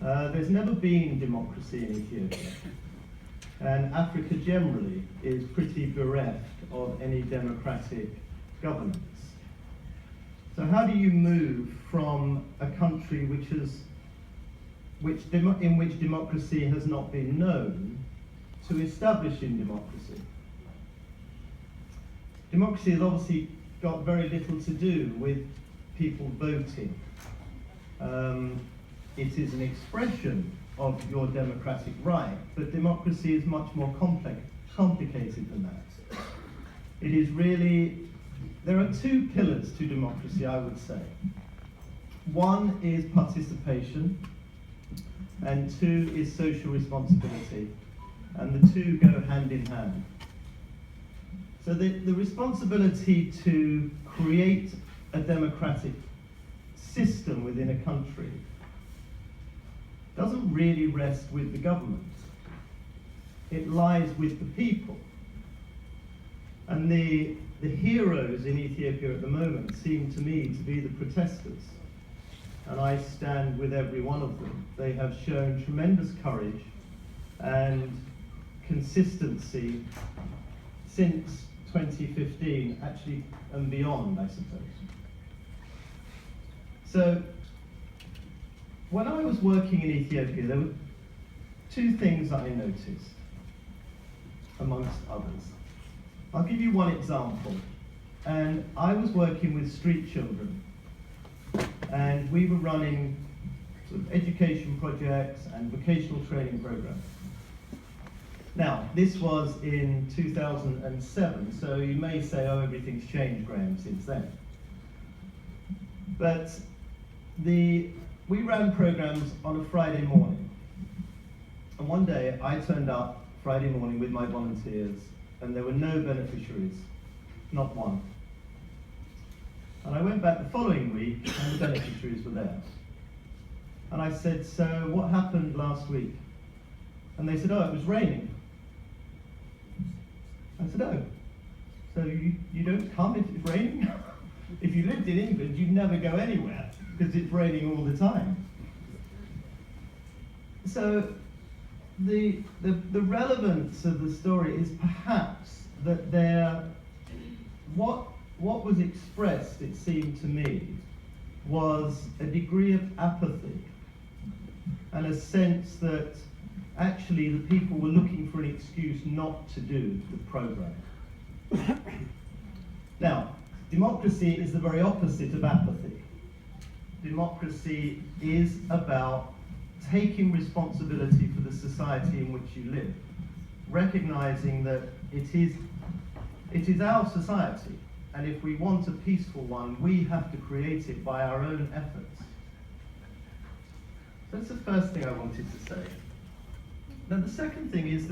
There's never been democracy in Ethiopia, and Africa generally is pretty bereft of any democratic governance. So how do you move from a country in which democracy has not been known to establishing democracy? Democracy has obviously got very little to do with people voting. It is an expression of your democratic right, but democracy is much more complicated than that. It is really, there are two pillars to democracy, I would say. One is participation, and two is social responsibility, and the two go hand in hand. So the responsibility to create a democratic system within a country doesn't really rest with the government. It lies with the people. And the heroes in Ethiopia at the moment seem to me to be the protesters. And I stand with every one of them. They have shown tremendous courage and consistency since 2015, actually, and beyond, I suppose. So, when I was working in Ethiopia, there were two things that I noticed, amongst others. I'll give you one example. And I was working with street children, and we were running sort of education projects and vocational training programs. Now, this was in 2007, so you may say, oh, everything's changed, Graham, since then. But we ran programs on a Friday morning. And one day, I turned up Friday morning with my volunteers, and there were no beneficiaries, not one. And I went back the following week, and the beneficiaries were there. And I said, so what happened last week? And they said, oh, it was raining. I said, oh, so you don't come if it's raining? If you lived in England, you'd never go anywhere, because it's raining all the time. So the relevance of the story is perhaps that what was expressed, it seemed to me, was a degree of apathy and a sense that actually the people were looking for an excuse not to do the program. Now, democracy is the very opposite of apathy. Democracy is about taking responsibility for the society in which you live, recognizing that it is our society, and if we want a peaceful one, we have to create it by our own efforts. So that's the first thing I wanted to say. Now, the second thing is that